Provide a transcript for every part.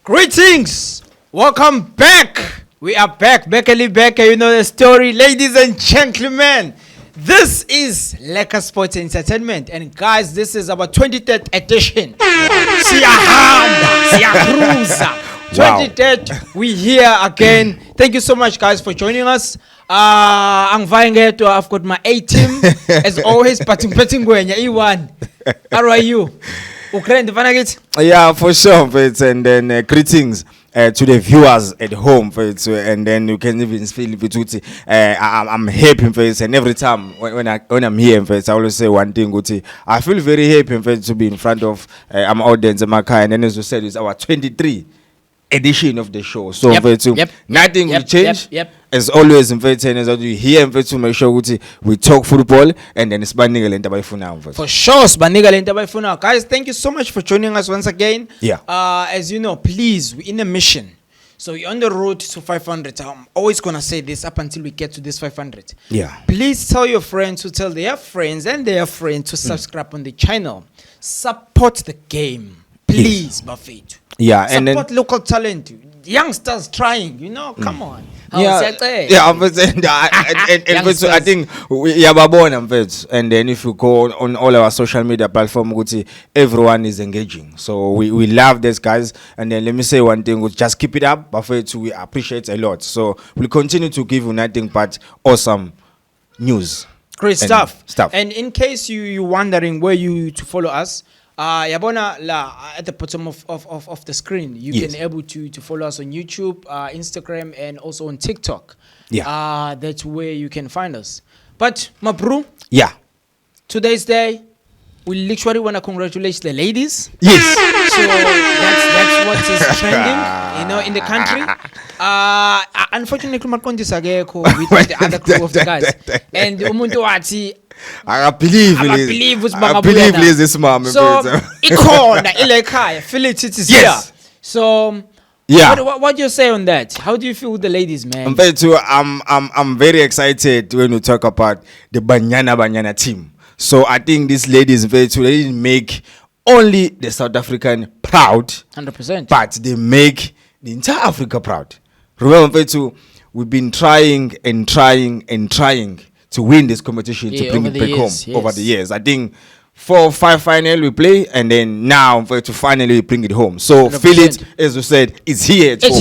Greetings! Welcome back! We are back, Becker, you know the story. Ladies and gentlemen, this is Lekker Sports Entertainment. And guys, this is our 23rd edition. Cruiser. 23rd, we here again. Thank you so much, guys, for joining us. I've got my A team, as always, batting Gwenya, E1. How are you? Yeah, for sure, and then greetings to the viewers at home, and then you can even feel it. I'm happy, and every time when I'm here, I always say one thing. I feel very happy to be in front of my audience, and then as you said, it's our 23 edition of the show. So nothing will change. As always, as you hear, to make sure we talk football and then it's for sure, guys. Thank you so much for joining us once again. As you know, please, we're in a mission. So you're on the road to 500. I'm always gonna say this up until we get to this 500. Please tell your friends to tell their friends and their friends to subscribe on the channel. Support the game, please, Buffett. And support then local talent, youngsters trying. Come on. I think and then if you go on all our social media platforms, everyone is engaging. So we love this, guys. And then let me say one thing: just keep it up. Buffett, we appreciate a lot. So we'll continue to give you nothing but awesome news. Great stuff. And in case you're wondering where you to follow us. At the bottom of the screen, you can able to follow us on YouTube, Instagram, and also on TikTok. That's where you can find us. But my bro, today's day, we literally want to congratulate the ladies. So that's what is trending, in the country. Unfortunately, with the other crew of the guys, and umuntu wathi I believe this mom. So ikona ilekhaya, feel it is here. So what do you say on that? How do you feel with the ladies, man? I'm very excited when we talk about the Banyana team. So I think these ladies they didn't make only the South African proud, 100%, but they make the entire Africa proud. Remember, we've been trying to win this competition, to bring it back home over the years. I think 4 or 5 final we play, and then now to finally bring it home. So 100%. Feel it, as you said, it's here at home.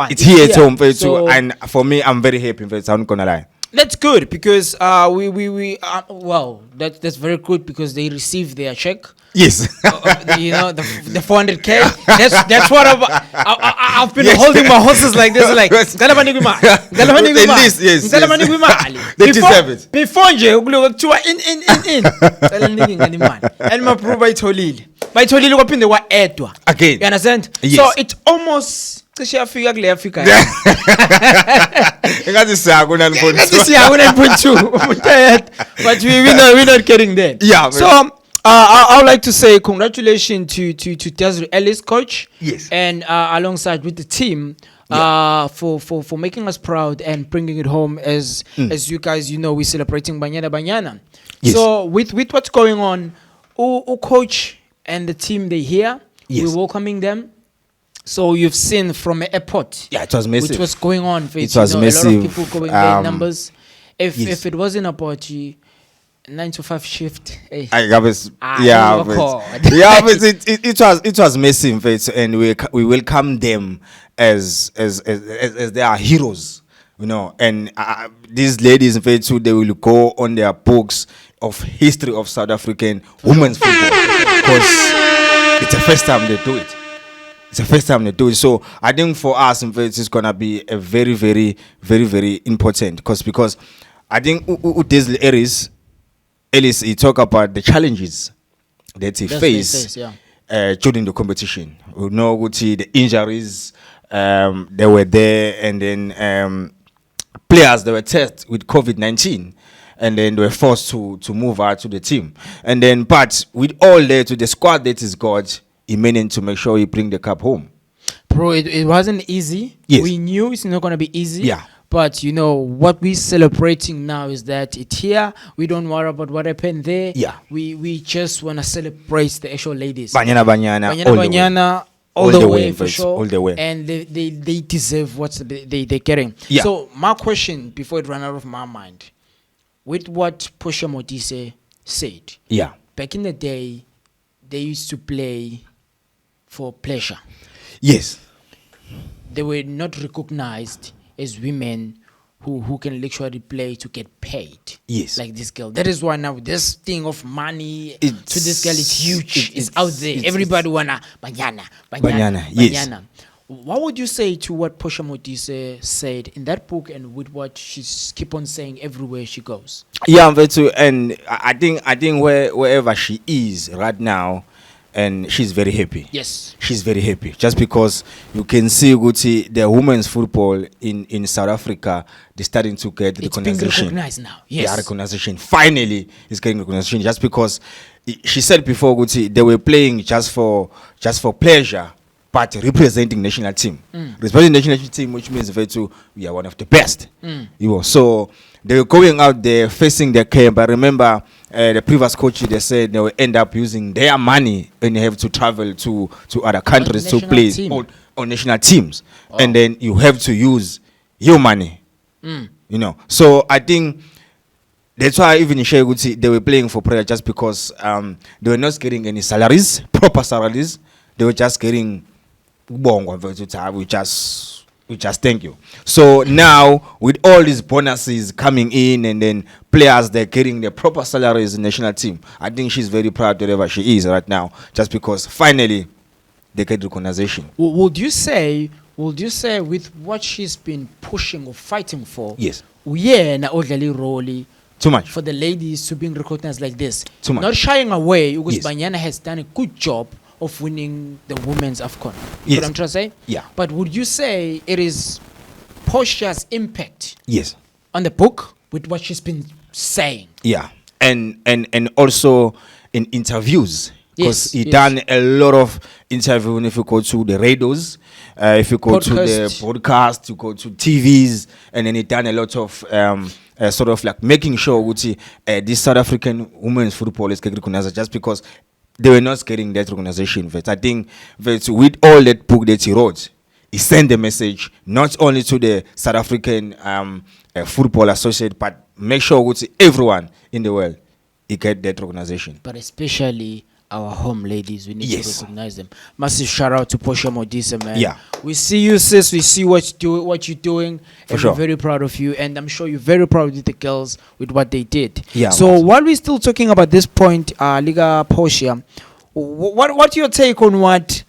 It's here at home. So, and for me, I'm very happy. I'm not gonna lie. That's good because that's very good because they receive their check. Yes. The 400K. That's what I've been holding my horses like this, like Ellise, yes. They deserve it. Before you look to in. And my bro by Tolili look up in the what again. You understand? Yes. So it's almost Africa. But we're not getting there. So I would like to say congratulations to Desiree Ellise, coach. And alongside with the team for making us proud and bringing it home as you guys we're celebrating Banyana. So with what's going on, coach and the team they here. We're welcoming them. So you've seen from an airport. It was massive. Which was going on. It was massive. A lot of people going there numbers. If it wasn't about 9 to 5 shift, it was massive, and we welcome them as they are heroes, and these ladies, they will go on their books of history of South African women's football because it's the first time they do it. So I think for us, it's gonna be a very, very, very, very important because I think Ellise, he talk about the challenges that he faced during the competition. We know the injuries, they were there, and then players that were tested with COVID-19. And then they were forced to move out to the team. And then, but with all that, to the squad that is got, he managed to make sure he bring the cup home. Bro, it wasn't easy. We knew it's not going to be easy. But what we're celebrating now is that it's here. We don't worry about what happened there. We just want to celebrate the actual ladies. Banyana all the way for mfethu, sure. all the way. And they deserve what they're getting. Yeah. So my question before it ran out of my mind, with what Pusha Modise said. Yeah. Back in the day, they used to play for pleasure. Yes. They were not recognized as women who can literally play to get paid. Yes. Like this girl. That is why now this thing of money to this girl is huge. It's out there. Everybody wanna Banyana. Yes. What would you say to what Pusha Modise said in that book and with what she's keep on saying everywhere she goes? Yeah, mfethu, and I think wherever she is right now, and she's very happy. Yes. She's very happy. Just because you can see Guti, the women's football in South Africa, they're starting to get recognition. It's being recognized now. Yes. Yeah, recognition. Finally, it's getting recognition. Just because she said before, Guti, they were playing just for pleasure, but representing national team. Representing national team, which means we are one of the best. You know, so they were going out there facing their camp. I remember the previous coach, they said they will end up using their money and they have to travel to other countries to play on national teams. Oh. And then you have to use your money. You know, so I think that's why even in Sheguti, they were playing for prayer just because they were not getting any salaries, proper salaries. They were just getting we just thank you. So now with all these bonuses coming in and then players they're getting their proper salaries in the national team, I think she's very proud wherever she is right now, just because finally they get recognition. Would you say with what she's been pushing or fighting for? Yes. Too much for the ladies to being recognized like this. Too much. Not shying away because Yes. Banyana has done a good job of winning the women's AFCON. Yes. What I'm trying to say? Yeah. But would you say it is Portia's impact Yes. on the book with what she's been saying? Yeah. And also in interviews. Because he Yes. done a lot of interviews. If you go to the radios, if you go to the podcast, you go to TVs, and then he done a lot of sort of like making sure this South African women's football is getting recognized, just because they were not getting that recognition. But I think that with all that book that he wrote, he sent the message not only to the South African Football Association, but make sure everyone in the world he get that recognition. But especially our home ladies, we need Yes. to recognize them. Massive shout out to Portia Modise, man. Yeah. We see you, sis. We see what you're doing. And sure. we're very proud of you. And I'm sure you're very proud with the girls with what they did. Yeah. So while we're still talking about this point, Liga Portia, what's your take on what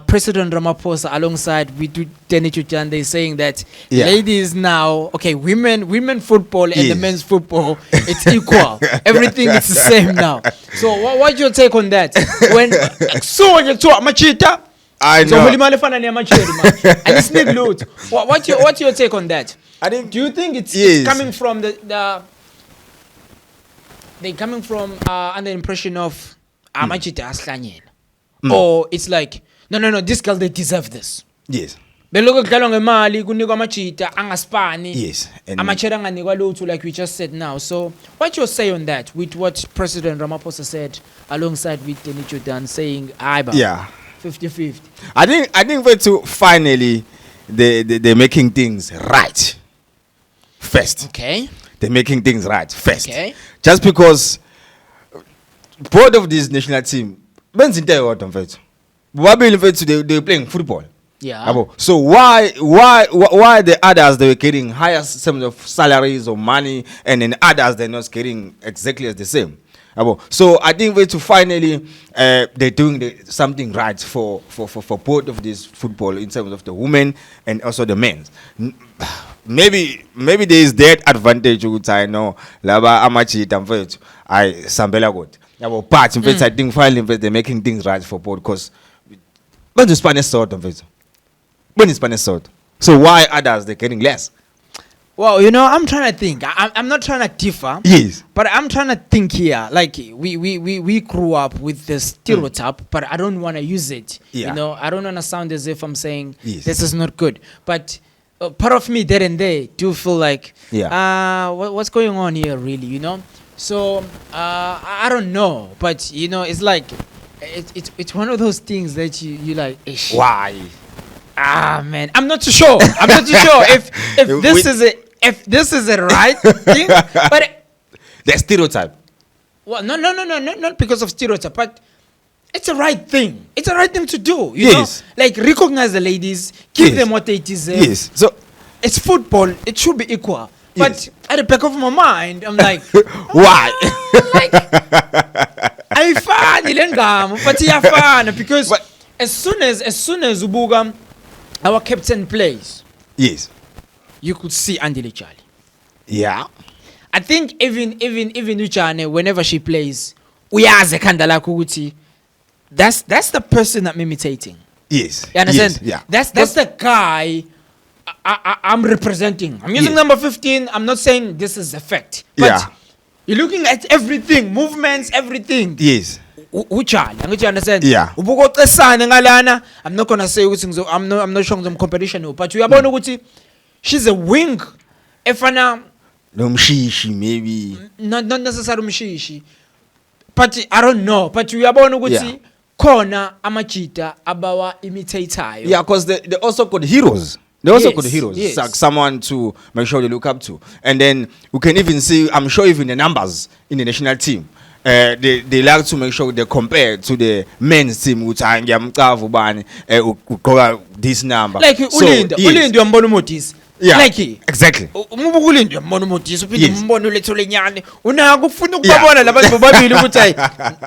President Ramaphosa alongside with Danny Chuchande is saying that ladies now, okay, women football and the men's football, it's equal. Everything is the same now. So what's your take on that? When so when you talk machita, I know. so and it's big loot. What's your take on that? I think. Do you think it's coming from they coming from under impression of machita aslanyela? Or it's like no, this girl, they deserve this. Yes. Beloko kudlalwa ngemali kunikwa amachita angaspani. Yes. Amachera anganikwa lutho like we just said now. So what you say on that with what President Ramaphosa said alongside with Danny Jordan saying 50-50. I think for to finally they're making things right first. Okay. They're making things right first. Okay. Just because both of these national team they're playing football. Yeah. So why the others they were getting higher sums of salaries or money, and then others they're not getting exactly as the same? So I think to finally they're doing something right for both of this football in terms of the women and also the men. Maybe there is that advantage which I know laba amachita I sambela good. But in fact I think finally they're making things right for both, because when the Spanish sort of it. So why others they're getting less? Well, I'm trying to think. I'm not trying to differ. Yes. But I'm trying to think here. Like we grew up with the stereotype, but I don't want to use it. Yeah. I don't want to sound as if I'm saying yes. this is not good. But part of me there and there do feel like, what's going on here really, So I don't know. But, it's like it's one of those things that you like. Ish. Why? Man, I'm not too sure. if this is a right thing, but the stereotype. Well, no, not because of stereotype, but it's a right thing. It's a right thing to do. You know, like recognize the ladies, give them what they deserve. Yes. So it's football. It should be equal. But at the back of my mind, I'm like, why? I find because as soon as Ubuga, our captain plays, you could see Andile Charlie. Yeah. I think even Uchane, whenever she plays, uyazi khanda lakho ukuthi that's the person I'm imitating. Yes. You understand? Yes. Yeah. That's the guy I'm representing. I'm using number 15. I'm not saying this is a fact. But you're looking at everything, movements, everything. Yes. Uchane, you understand? Yeah. I'm not gonna say I'm not showing them competition, but you are ukuthi she's a wing. Efana Nomshishi maybe. Not necessarily Mshishi. But I don't know. But we are born ukuthi khona amachita abawa imitator. Yeah, because they also got heroes. They also got heroes. Yes. Like someone to make sure they look up to. And then we can even see, I'm sure even the numbers in the national team. They like to make sure they compare to the men's team which I am this number. Like Ulinda yambona motis. Yeah. Like exactly. Ulinda yambona motis uphinde umbone uletho lenyane. Unaka ufuna ukubabona labantu bobabili ukuthi hayi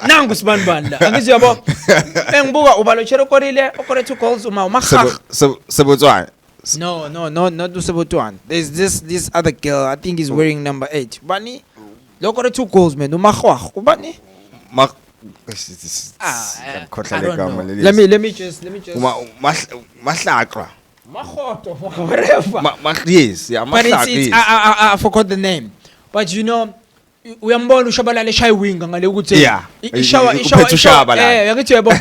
nangu sibanibanda. Angithi yabo bengibuka ubalochero korile okore 2 goals uma Sebotwana. No, not Sebotwana. There's this other girl, I think is wearing number 8. Bani look at the 2 goals, man. Ubani? I don't know. Let me just. Mahlakra. Whatever. Yes, yeah. But it's I forgot the name. But you know, uyambona ushabalala shy wing ngale ukuthi ishawa yakithi yabo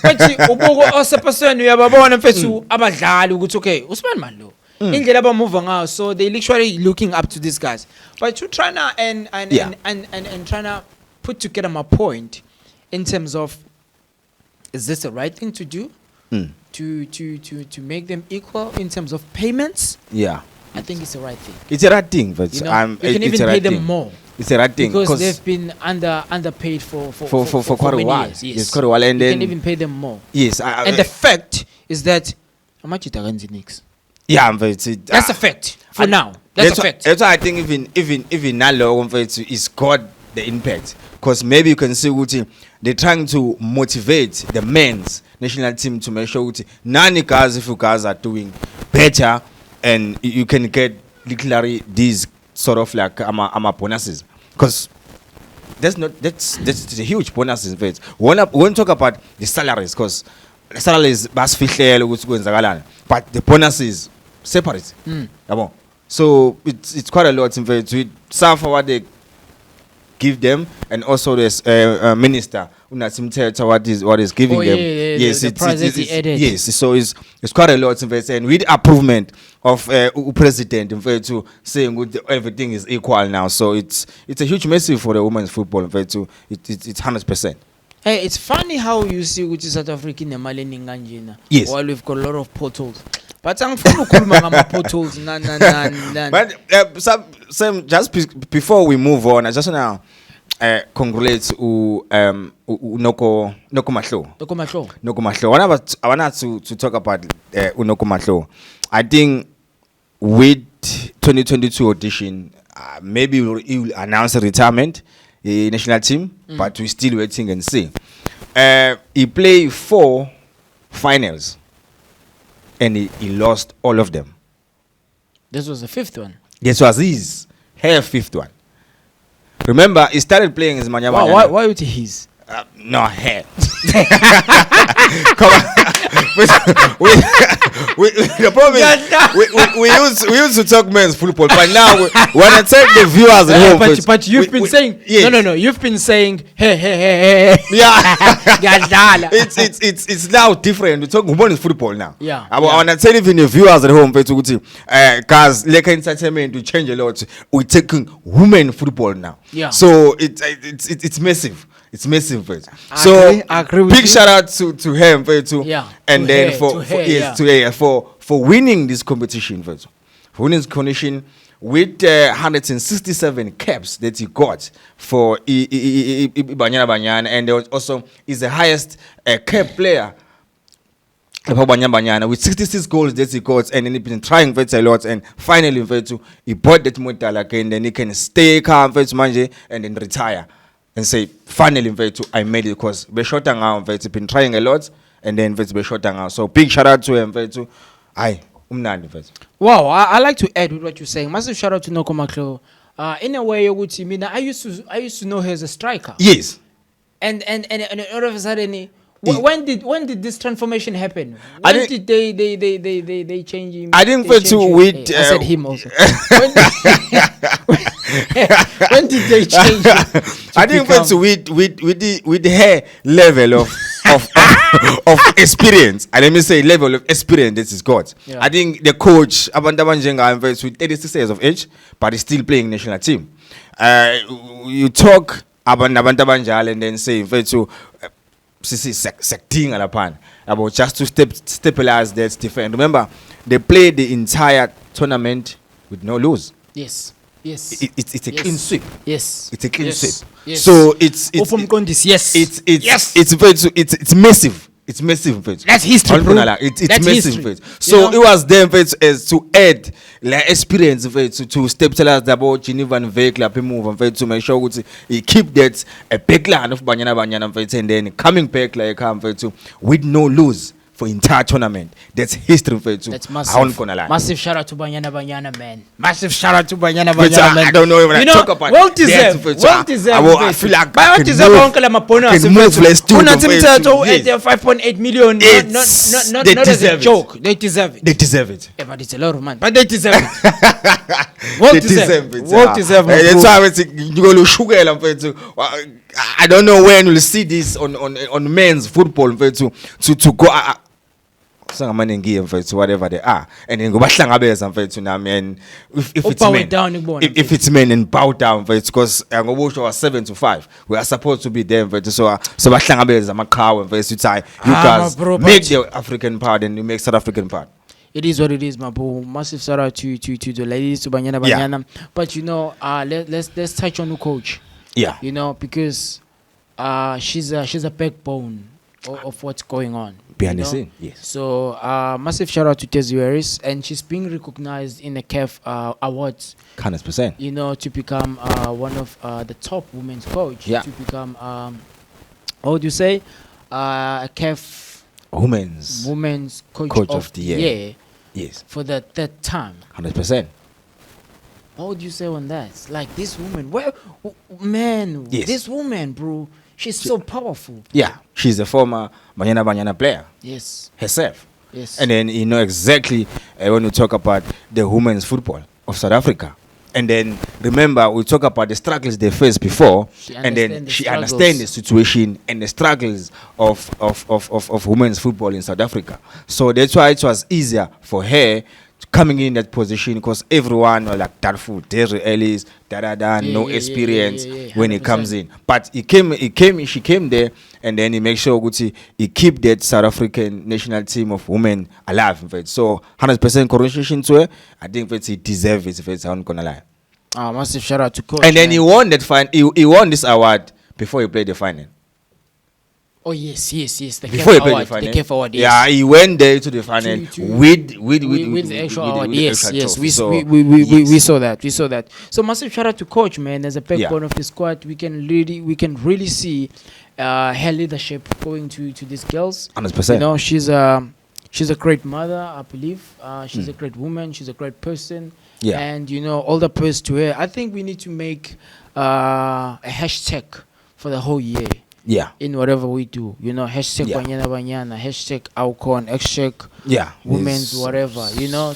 bathi ubuko osepasweni uyababona mfethu abadlali ukuthi okay usibani manje lo indlela abamove ngayo, so they literally looking up to these guys, but you trying to and trying to put together my point in terms of, is this the right thing to do to make them equal in terms of payments? I think it's the right thing. It's the right thing, but you can even pay them more. It's the right thing because they've been underpaid for quite a while. Years. Yes, quite a while, and you then can even pay them more. Yes, and the fact is that how much it against Knicks. Yeah, but that's a fact for now. That's a fact. That's why I think even now it's got the impact, because maybe you can see what they're trying to motivate the men's national team to make sure that none guys, if you guys are doing better, and you can get literally these sort of like bonuses, because that's a huge bonuses. When talk about the salaries, because the salaries but the bonuses separate. So it's quite a lot in fact to some for what they give them, and also this minister what is giving them. Yes, yes, so it's quite a lot in fact, and with approval of president in fact to saying everything is equal now. So it's a huge message for the women's football in fact to it's 100%. Hey, it's funny how you see which is South African Nganjina. Yes. While we've got a lot of potholes. But I'm potholes. But Sam, just before we move on, I just want to congratulate Noko Mahlo. I want to talk about Noko Mahlo. I think with 2022 audition, maybe he will announce a retirement. The national team, but we're still waiting and see. He played 4 finals, and he lost all of them. This was the 5th one. This was his 5th one. Remember, he started playing as Banyana. Why would his? No hair. Come on. The problem is we used to talk men's football, but now when I take the viewers at home, but you've been saying no. You've been saying hey. Yeah. It's now different. We talk women's football now. Yeah. When I tell even the viewers at home, guys, Lekker entertainment to change a lot. We're taking women football now. Yeah. So it's massive. It's missing first. I agree with big you. shout out to him too. Yeah, And to then her, for winning this competition first. For winning this competition with 167 caps that he got for Banyana, and there was also is the highest cap player Banyana with 66 goals that he got, and then he been trying a lot, and finally he bought that motor again, then he can stay calm and then retire and say finally I made it, because we shot down been trying a lot, and then we shot down. So big shout out to him Wow, I like to add with what you're saying. Massive shout out to Noko Maklo. In a way, I used to know her as a striker. Yes. And all of a sudden, when did this transformation happen? When did they change him? I didn't fit to with. I said him also. When did they change him? I didn't fit to with her level of experience. And let me say level of experience that he's got. Yeah. I think the coach Abandabanjenga with 86 years of age, but he's still playing national team. You talk Abandabanjal and then say to secting alapan about just to stabilize that defense. Remember, they played the entire tournament with no lose. Yes. It's a clean sweep. Yes. It's a clean sweep. Yes. So it's massive. It's massive. That's history, bro. It's That's massive. history. So it was them as to add like experience to stabilize the ball Geneva and vehicle move to make sure he keep that a big line of Banyana and then coming back like to with no lose for entire tournament. That's history. That's massive. Massive shout out to Banyana, man. Massive shout out to Banyana, man. I don't know when I talk about well deserved. I feel like I can move less too. At 5.8 million. Not as a joke. They deserve it. They deserve it. Yeah, but it's a lot of money. But they deserve it. Well deserved. Well deserved. That's why you go to sugar. I don't know when we'll see this on men's football to go. Whatever they are, and then go back and if it's men and bow down because was 7-5, we are supposed to be there. So you guys make the African part and you make South African part. It is what it is, my bro. Massive shout out to the ladies, to Banyana. Yeah. But let's touch on the coach. Yeah. Because she's a backbone of what's going on. Behind the scene, yes. So massive shout out to Ellise, and she's being recognized in the CAF awards. 100%. To become one of the top women's coach. Yeah. To become how do you say a CAF women's coach of the year. Yes. For the third time. 100%. What would you say on that? Like this woman, this woman, bro. She's so powerful. Yeah, she's a former Banyana player. Yes. Herself. Yes. And then you know exactly when we talk about the women's football of South Africa. And then remember, we talk about the struggles they faced before, and then she understands the situation and the struggles of women's football in South Africa. So that's why it was easier for her coming in that position, because everyone was like Darfur, Ellise, no experience when he comes in. But she came there, and then he makes sure he keep that South African national team of women alive. In fact. So 100% congratulations to her. I think he deserves it. If I'm not gonna lie. Massive shout out to coach. And then he won that he won this award before he played the final. Oh yes. Before he played the final. The CAF award, yes. Yeah, he went there to the final with the actual award. Yes. We saw that. We saw that. So massive shout out to coach, man. As a backbone of the squad, we can really see her leadership going to these girls. 100%. She's a great mother, I believe. She's a great woman. She's a great person. Yeah. And all the praise to her. I think we need to make a hashtag for the whole year. Yeah. In whatever we do, hashtag Banyana, hashtag Alcon, hashtag women's whatever, so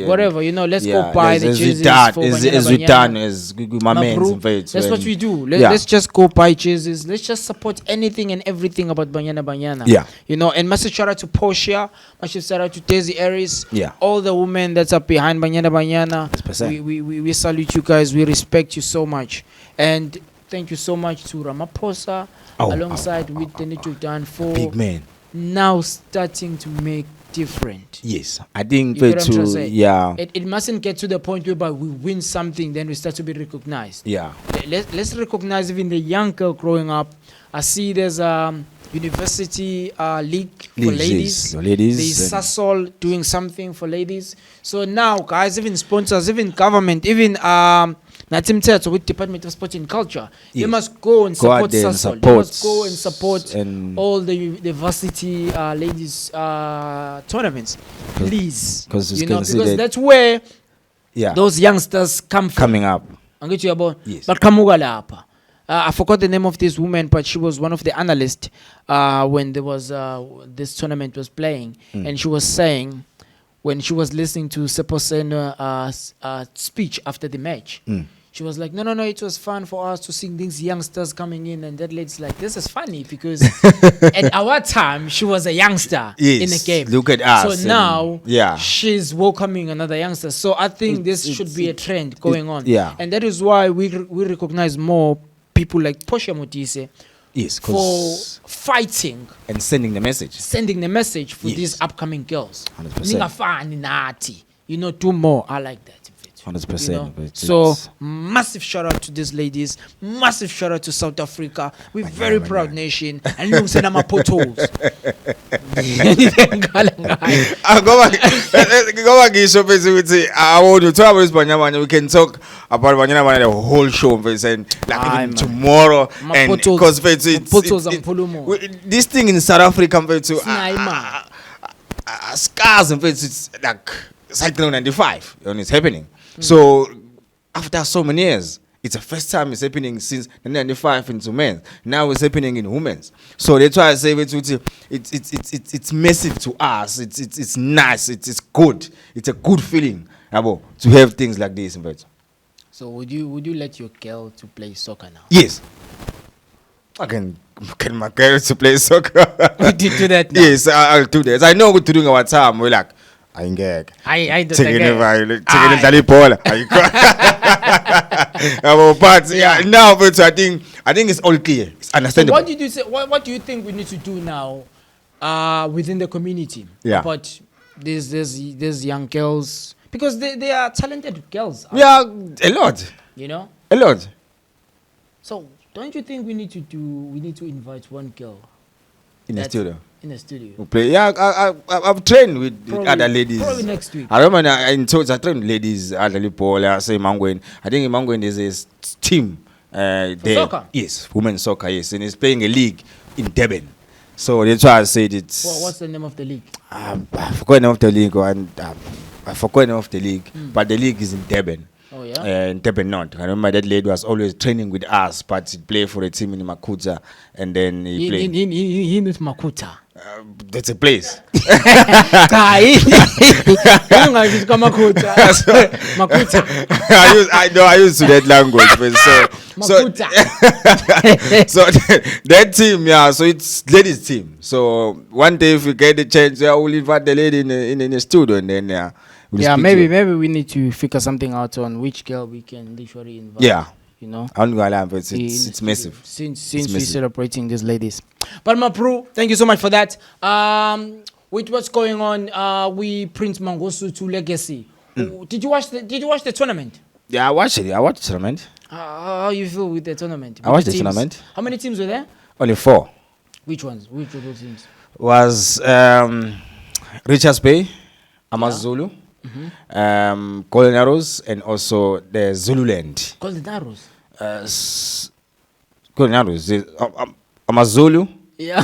whatever, let's go buy the jerseys for Banyana. That's what we do. Let's just go buy jerseys. Let's just support anything and everything about Banyana. Yeah. And massive shout out to Portia, massive shout out to Ellise, Yeah. all the women that's up behind Banyana. 100%. We salute you guys. We respect you so much. And thank you so much to Ramaphosa alongside with the you've done for big man. Now starting to make different. Yes, I think it mustn't get to the point whereby we win something, then we start to be recognized. Yeah. Let's recognize even the young girl growing up. I see there's university league for ladies. There's Sasol doing something for ladies. So now, guys, even sponsors, even government, even Natimteto with Department of Sport and Culture, they must go and support Sasol. They must go and support all the varsity ladies tournaments, please. Because that's where those youngsters coming up. Yes. But kamuga lapha. I forgot the name of this woman, but she was one of the analysts when there was this tournament was playing, and she was saying when she was listening to Seposena's speech after the match, she was like, no, it was fun for us to see these youngsters coming in, and that lady's like, this is funny because at our time she was a youngster in the game. Look at us. So now she's welcoming another youngster. So I think this should be a trend going on. Yeah. And that is why we recognize more people like Posha Motise for fighting and sending the message for these upcoming girls. 100%. Do more. I like that. 100%. So massive shout out to these ladies. Massive shout out to South Africa. We're very proud nation. And look, send my potholes. I want to talk about Banyana. We can talk about Banyana the whole show, and like even tomorrow. And because this thing in South Africa, scars and it's like Cyclone 95, and it's happening. So after so many years, it's the first time it's happening since 1995 into men. Now it's happening in women's. So they try to say it's massive to us. It's nice. It's good. It's a good feeling to have things like this. So would you let your girl to play soccer now? Yes. I can get my girl to play soccer. Would you do that now? Yes, I'll do that. I know what to do our time. We're like, I don't but now, but I think it's all clear. It's understandable. So what do you think we need to do now within the community? Yeah. But there's young girls because they are talented girls. Yeah, a lot. A lot. So don't you think we need to invite one girl in the studio? In the studio. We play. Yeah, I've trained with other ladies. Probably next week. I remember I trained with ladies at Paul. I say Mangwen. I think in Mangwen there's a team there. Soccer? Yes, women's soccer, yes. And it's playing a league in Durban. So that's why I said it's... What's the name of the league? I forgot the name of the league. I forgot the name of the league. But the league is in Durban. Oh, yeah? In Durban North. I remember that lady was always training with us, but she played for a team in Makuta. And then he played... He knows Makuta. That's a place. I used to that language. So that team, so it's ladies team. So one day if we get the chance, we'll invite the lady in the studio, and then maybe we need to figure something out on which girl we can literally invite. Yeah. I'm gonna lie, but it's massive. Since we're celebrating these ladies. But my bro, thank you so much for that. With what's going on, we Prince Mangosu to Legacy. Did you watch the tournament? Yeah, I watched it. I watched the tournament. How you feel with the tournament? I watched the tournament. How many teams were there? Only 4. Which ones? Which of those teams? Was Richards Bay, Amazulu, Golden Arrows, and also the Zululand. Golden Arrows? Golden Arrows. Amazulu. Yeah.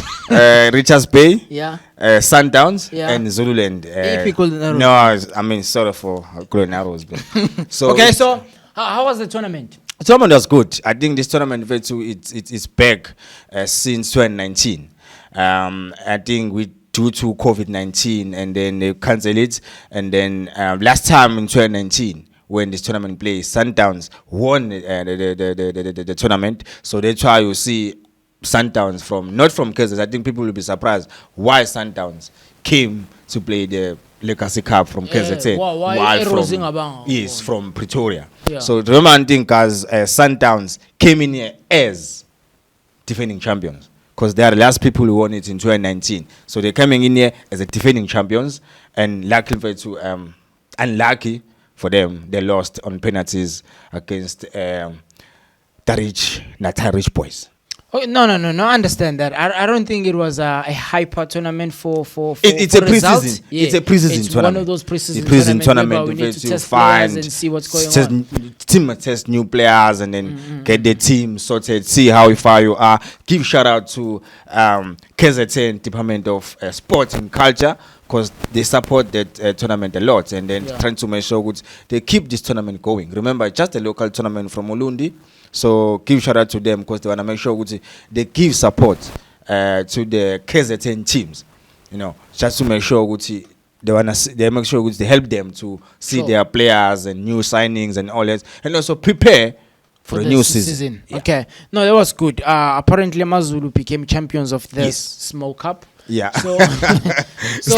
Richards Bay. Yeah. Sundowns and Zululand. EP Golden Arrows. No, I mean sort of for Golden Arrows. So okay, so how was the tournament? The tournament was good. I think this tournament it's back since 2019. I think due to COVID-19, and then they cancelled it. And then last time in 2019, when this tournament played, Sundowns won the tournament. So they try to see Sundowns not from Kansas. I think people will be surprised why Sundowns came to play the Legacy Cup from KZN. Why from Pretoria. Yeah. So remember, I think as Sundowns came in here as defending champions because they are the last people who won it in 2019. So they're coming in here as a defending champions, and unlucky for them, they lost on penalties against the rich boys. Oh, no. I understand that. I don't think it was a hyper tournament for it's for a preseason. results. Yeah. It's a preseason It's tournament. one of those preseason tournament. We need to test find players and see what's going on. Team test new players and then get the team sorted. See how far you are. Give shout out to KZN Department of Sport and Culture because they support that tournament a lot and then trying to make sure they keep this tournament going. Remember, it's just a local tournament from Ulundi. So give shout out to them because they want to make sure they give support to the KZN teams, just to make sure they make sure they help them to see their players and new signings and all that, and also prepare for the new season. Yeah. Okay, no, that was good. Apparently, Mazulu became champions of this small cup. Yeah. So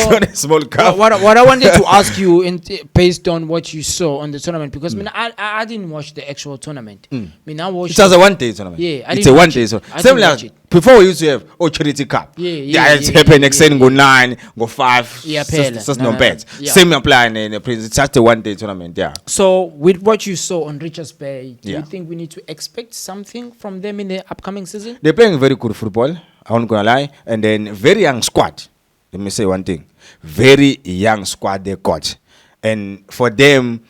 not a small cup. What I wanted to ask you, based on what you saw on the tournament, because I didn't watch the actual tournament. I watched. It was a one-day tournament. Yeah, it's a one-day tournament. Same like before we used to have charity cup. It's happened next go 9, go 5. Yeah, just no bad. Same applying in the Prince. It's just a one-day tournament. Yeah. So with what you saw on Richards Bay, do you think we need to expect something from them in the upcoming season? They're playing very good football. I won't gonna lie, and then very young squad. Let me say one thing: very young squad they got, and for them,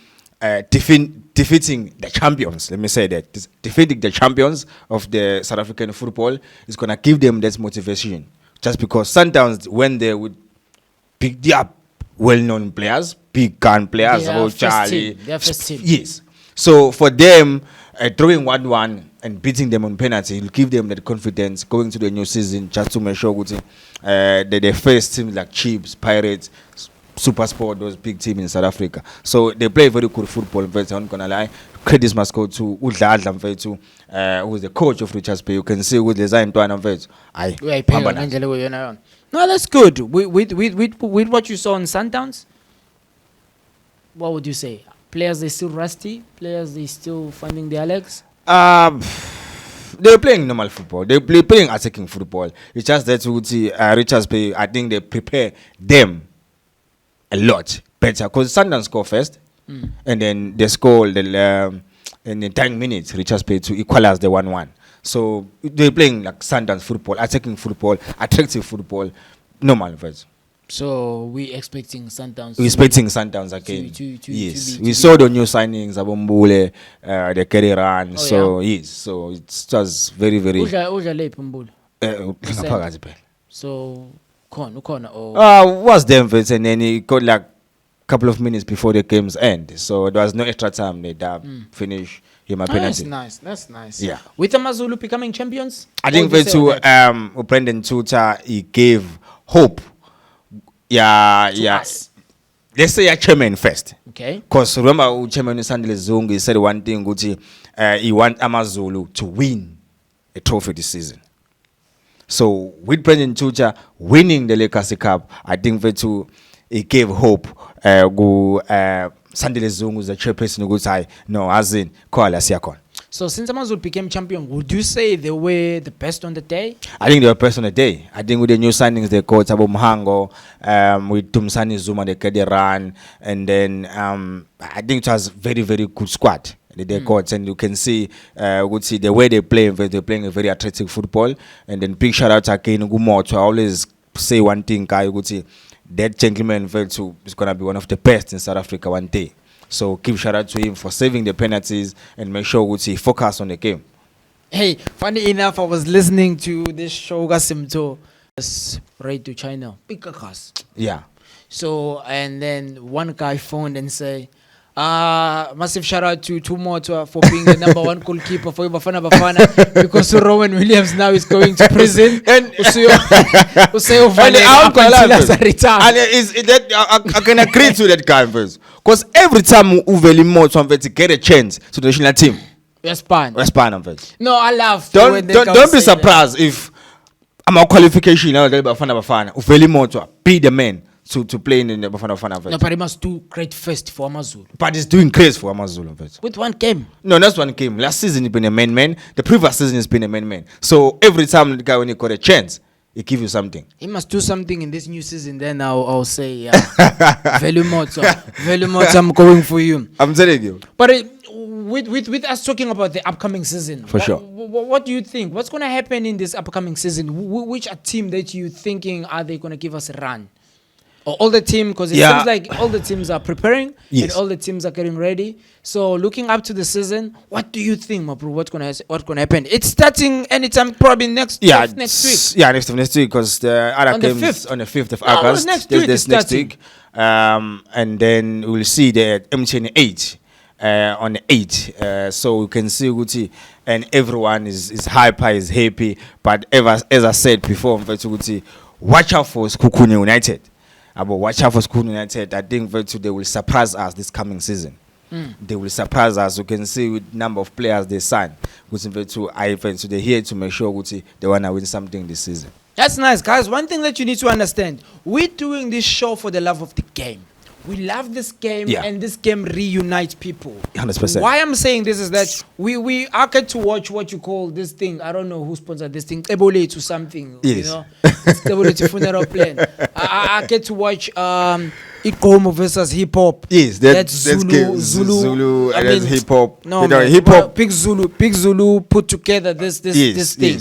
defeating the champions. Let me say that defeating the champions of the South African football is gonna give them that motivation. Just because Sundowns when they would pick up well-known players, big gun players, Charlie, first team. Yes. So for them, drawing 1-1 and beating them on penalty will give them that confidence going to the new season, just to make sure that they face teams like Chiefs, Pirates, Super Sport, those big teams in South Africa. So they play very good football. I'm not gonna lie. Credit must go to Udladla Mfethu, who's the coach of Richards Bay. You can see with design to Mfethu. No, that's good. With what you saw on Sundowns, what would you say? Players, they still rusty. Players, they still finding their legs. They're playing normal football. They're playing attacking football. It's just that Richards Bay, I think they prepare them a lot better because Sundowns score first, and then they score in the 10 minutes. Richards Bay to equalize the 1-1. So they're playing like Sundowns football, attacking football, attractive football, normal version. So we expecting Sundowns. We're expecting Sundowns again. Yes, we saw the new signings, Abombule, the carry run. Yes, so it's just very. So, was them first, and then he got like a couple of minutes before the game's end. So there was no extra time. They finish him a penalty. That's nice. Yeah. With the Mazulu becoming champions, I think Brendan Tuta, he gave hope. Let's say a chairman first. Okay. Because remember, Chairman Sandile Zungu, he said one thing, he want Amazulu to win a trophy this season. So with Brendan Tuta winning the Lekker Cup, I think it gave hope. Sandile Zungu is the chairperson. No, as in, so since Amazulu became champion, would you say they were the best on the day? I think they were best on the day. I think with the new signings they got Tabo Mhango, with Tumsani Zuma they get the run, and then I think it was very good squad they got, and you can see the way they play. They're playing a very attractive football, and then big shout out again Gumo to always say one thing, that gentleman is gonna be one of the best in South Africa one day. So give shout out to him for saving the penalties and make sure he focus on the game. Hey, funny enough, I was listening to this show Gasimto, Raid to China, big cars. Yeah. So and then one guy phoned and say, massive shout out to Tumoto for being the number 1 goalkeeper for Bafana because Rowan Williams now is going to prison. And I can agree to that guy first. Because every time Uveli Moto get a chance to the national team, Respond. No, I laugh. Don't be surprised if I'm a qualification now. Uveli Moto be the man. to play in the Bafana Bafana. No, but he must do great first for Amazulu. But he's doing great for Amazulu. With one game. No, that's one game. Last season he's been a man. The previous season he's been a man. So every time the guy when he got a chance, he give you something. He must do something in this new season. Then I'll say, yeah, value more. I'm going for you. I'm telling you. But with us talking about the upcoming season, for sure. What do you think? What's going to happen in this upcoming season? Which team that you thinking are they going to give us a run? Or all the team, because it seems like all the teams are preparing and all the teams are getting ready. So looking up to the season, what do you think, my bro? What's gonna happen? It's starting anytime, probably next week. Yeah, next week, because the other games on the 5th of August. Next week. And then we'll see the MTN 8 on the 8th. So we can see Guti, and everyone is hyper, is happy. But as I said before, watch out for Skukuni United. Watch out for School United. I think they will surprise us this coming season. They will surprise us. You can see with number of players they sign. So they're here to make sure they want to win something this season. That's nice, guys. One thing that you need to understand: we're doing this show for the love of the game. We love this game, and this game reunites people. 100%. Why I'm saying this is that I get to watch what you call this thing. I don't know who sponsored this thing. Ebola to something. Yes. You know, Ebola to funeral plan. I get to watch Ikomo versus hip hop. Yes, that's Zulu, and that's hip hop. No, hip hop. Big Zulu put together this thing,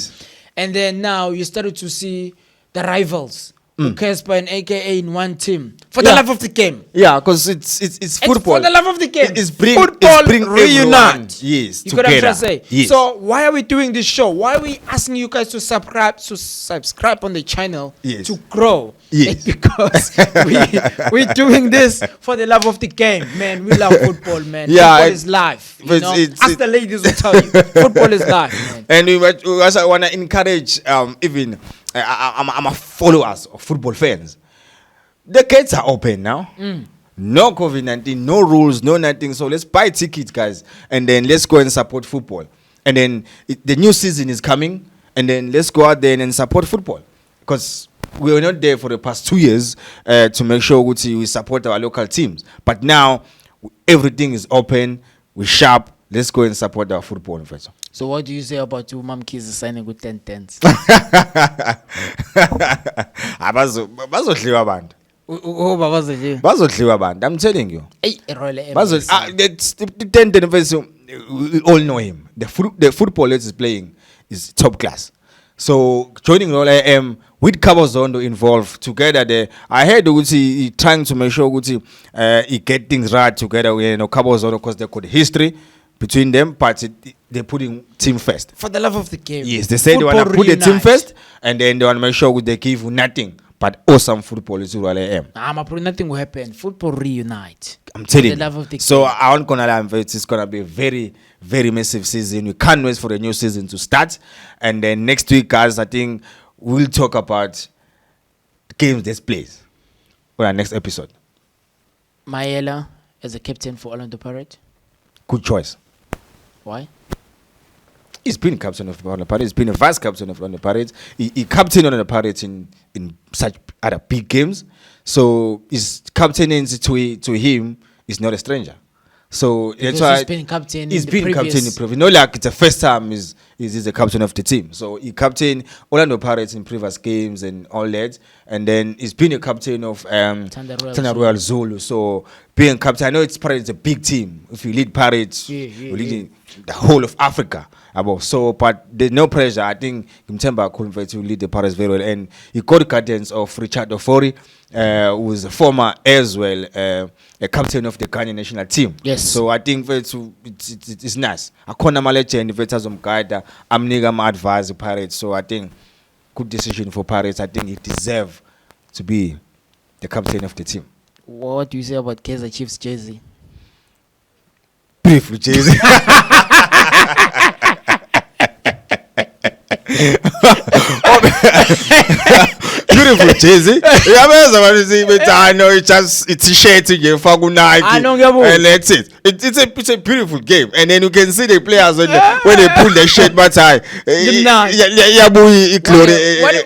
and then now you started to see the rivals. Casper and AKA in one team for the love of the game. Yeah, because it's football. It's for the love of the game. It's football reunite. Yes, you got what I'm trying to say. Yes. So why are we doing this show? Why are we asking you guys to subscribe on the channel to grow? Yes. It's because we're doing this for the love of the game, man. We love football, man. Yeah, football is life. You know? Ask the ladies will tell you. Football is life, man. And we also want to encourage even I'm a followers of football fans. The gates are open now. No COVID-19, no rules, no nothing. So let's buy tickets, guys, and then let's go and support football. And then the new season is coming, and then let's go out there and support football, because we were not there for the past 2 years to make sure we support our local teams. But now everything is open. We're sharp. Let's go and support our football. So what do you say about your mom kids signing with 10 tens? Bazodliwa abantu. I'm telling you. The 10 we all know him. The football that is playing is top class. So joining Roll AM with Cabo Zondo involved together there, I heard he trying to make sure he get things right together with Cabo Zondo, because they got history between them, but they're putting team first. For the love of the game. Yes, they say they want to put the team first, and then they want to make sure they give you nothing but awesome football is Roll AM. Nothing will happen. Football reunite. I'm telling you. The love of the so game. I won't gonna lie, it's gonna be a very, very massive season. We can't wait for the new season to start. And then next week, guys, I think we'll talk about the games that's played on our next episode. Mayela as a captain for Orlando Pirates. Good choice. Why? He's been captain of Orlando Pirates. He's been a vice captain of Orlando Pirates. He captained Orlando Pirates in such other big games. So his captaining to him is not a stranger. So that's why he's been captain. He's been captain in previous. Not like it's the first time he's the captain of the team. So he captained Orlando Pirates in previous games and all that. And then he's been a captain of Thunder Royal Zulu. So being captain, I know it's Pirates is a big team. If you lead Pirates, you lead the whole of Africa. So, but there's no pressure. I think Mtemba could to lead the Pirates very well. And he got the guidance of Richard Ofori, who was a former as well, a captain of the Ghanaian national team. Yes. So I think it's nice. I can't imagine if I'm nigga advise the Pirates. So I think good decision for Pirates. I think he deserves to be the captain of the team. What do you say about Kaizer Chiefs jersey? Brief jersey. beautiful jersey. I know it's a t-shirt and that's it. It's a beautiful game, and then you can see the players when they pull their shirt but high.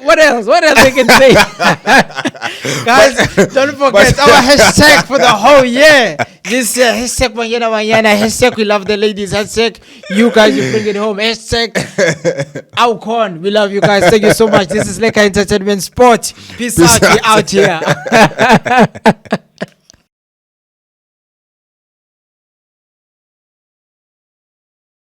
What else? What else they can say? Guys, don't forget our hashtag for the whole year. This hashtag Banyana, hashtag we love the ladies, hashtag you guys, you bring it home, hashtag Alcon, we love you guys. Thank you so much. This is Lekker Entertainment Sport. Peace out. We out here.